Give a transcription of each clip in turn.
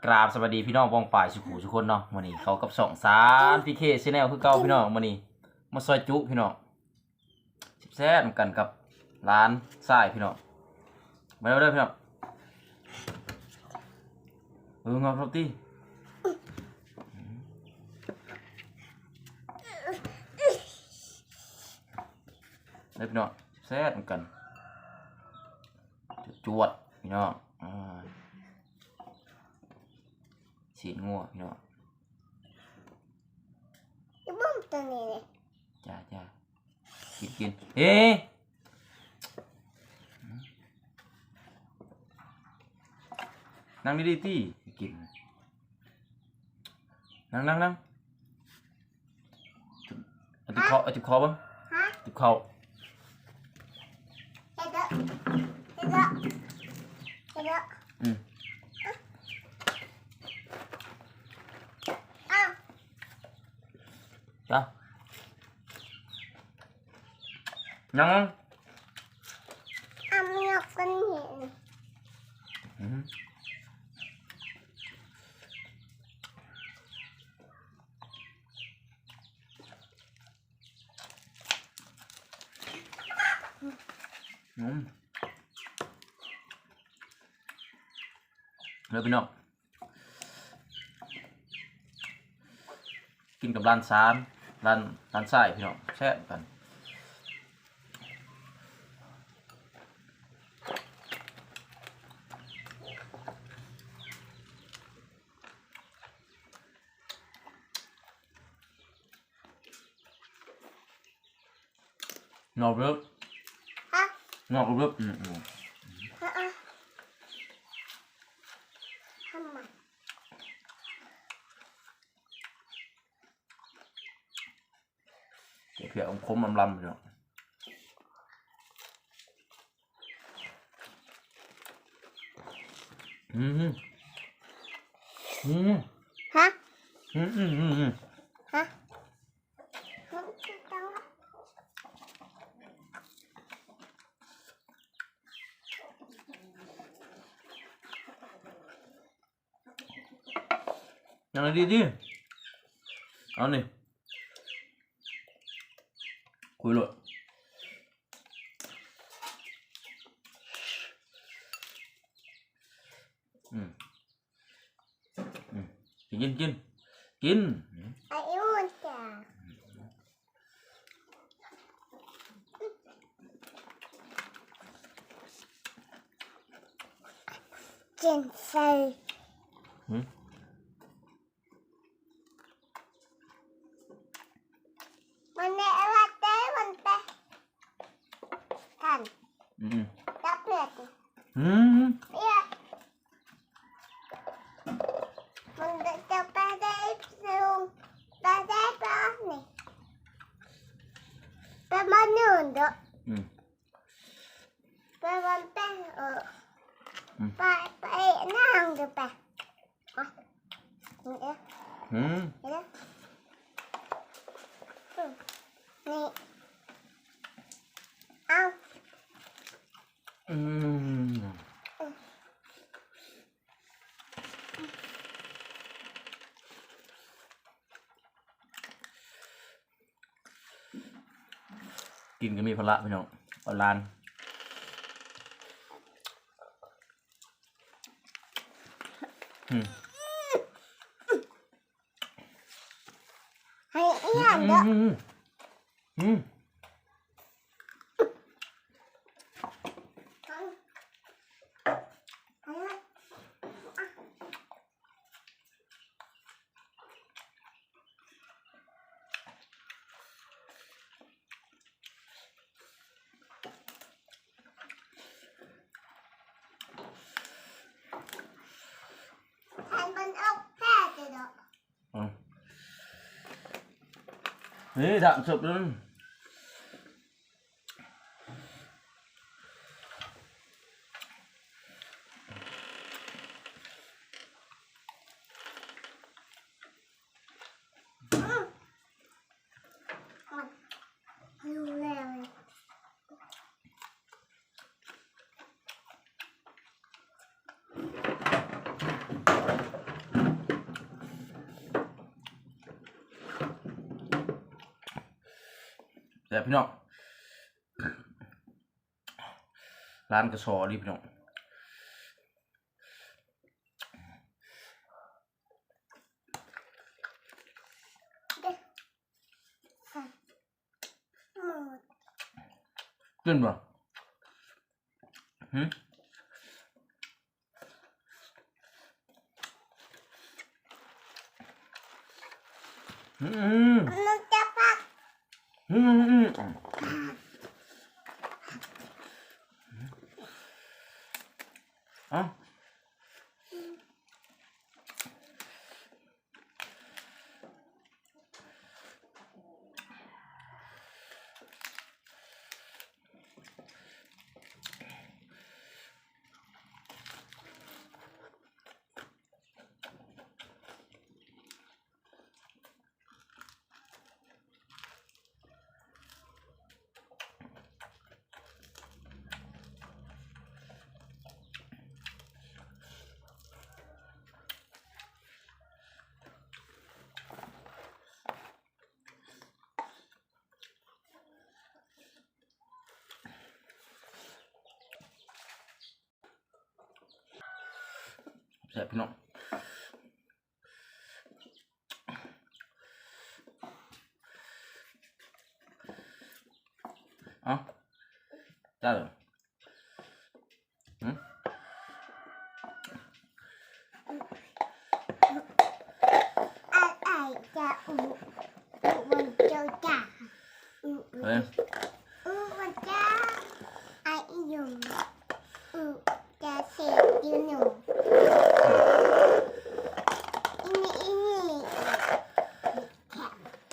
กราบสวัสดีพี่น้องป้องป่ายสุขุทุกคนเนาะมื้อนี้เขากับ2 3 PK Channel คือเก่าพี่น้องมื้อนี้มาซอยจุพี่น้องแซ่บๆกันกับร้านทรายพี่น้องมาเด้อพี่น้องงอกครับติเด้อพี่น้องแซ่บกันจวดพี่น้องสีงัวพี่น้องบุ้มตัวนี้เลยจ้ากินเฮ้นั่งดีๆที่กินนั่งติบคอบ้างติบคอเฮ็ดเด้ออ้าวจ้านั่งมีนกกันเห็นเลยพี่น้องกินกับร้านซานร้านไส้พี่น้องแซ่บกันงอกเริ่มงอกเริ่มทำไมเผื่อคมลำๆเนาะฮะยังไงดีเอาหนิคุยเลยกินไอ้อ้วนจ้ะกินใส่มันเนี่ยอะไรเต้มันเต้ท่านจับเลือดเลือดมันจะไปได้สูงไปได้ปะนี่ไปมาหนึ่งเด้อไปวันเต้ไปนั่งเด้อไปนี่นี่เอากินก็มีพละพี่น้องออนไลน์ให้อีหยังเด้อนี่ทำสุกเลย แต่พี่น้องร้านกระสอดีพี่น้องขึ้นบ่หืมมันจะพักเอ้าแซ่บพี่น้องเอ้าจ้าเหรอหืมจะมันจะจ่า เฮ้ย มันจะไอยุ่งจะเสียอยู่หนูนี่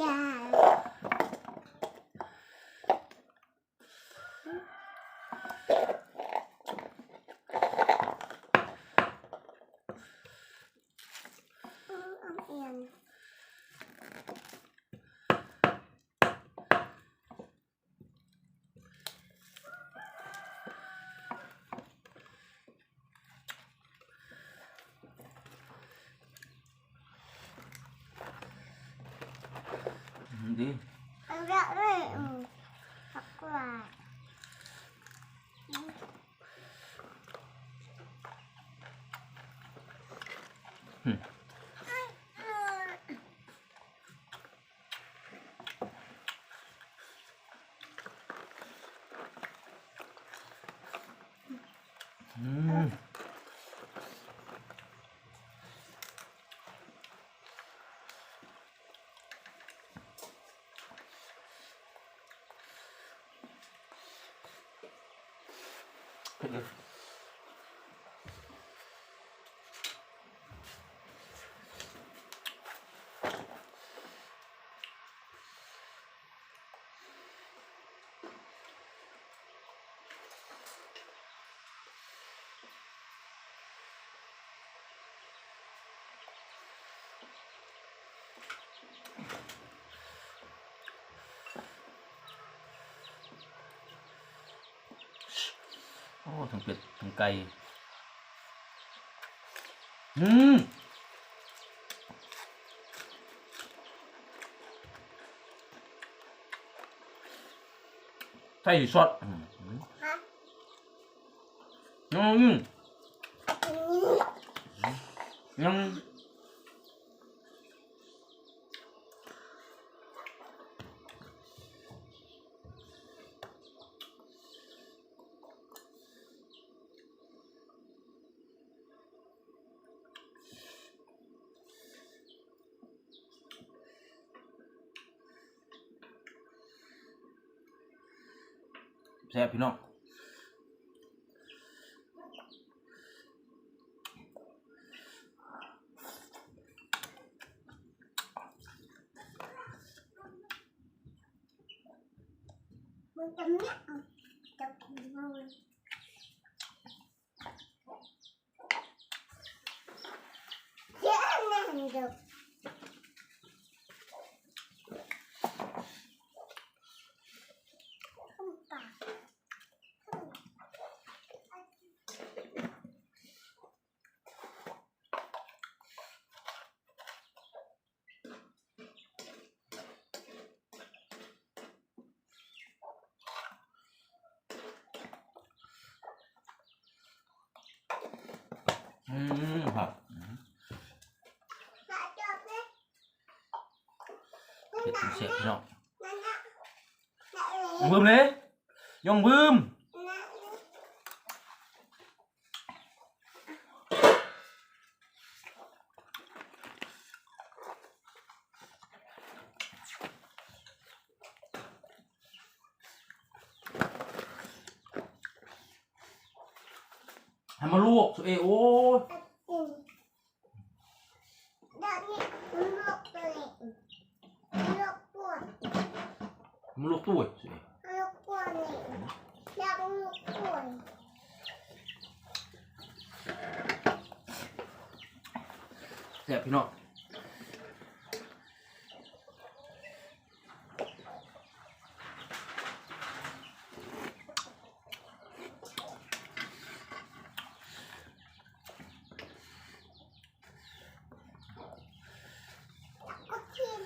จ้าเอียนดีเอาละเลยผักกวาดโอ้ทั้งเป็ดทั้งไก่ใส่ซอสยังแซ่บพี่น้องมันจะเนี้ยจะกินมันเยอะนั่นเด็ก ครับ จะจบเลย เผ็ดเสียบพี่น้อง นั่นน่ะนั่นเลย บึ้มเลยยองบึ้ม นั่นเลย ให้มาลวกตัวเองโอ้ย อืมเดี๋ยวนี้มันลวกตัวเองลวกปวด มาลวกตัวตัวเอง ลวกปวดเลยอยากลวกปวด เสียบพี่น้อง ก็ชิม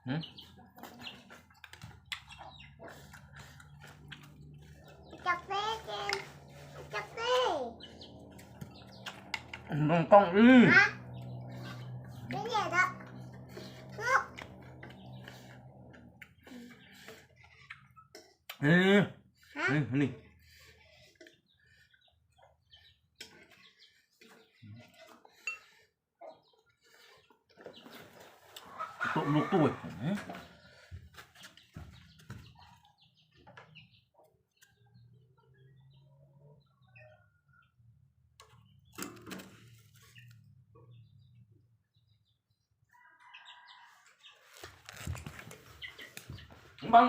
หืม กาแฟกินกาแฟ ต้องฮะไม่เด็ดอ่ะลูก นี่ ฮะ นี่ตัวลวกตัวบัง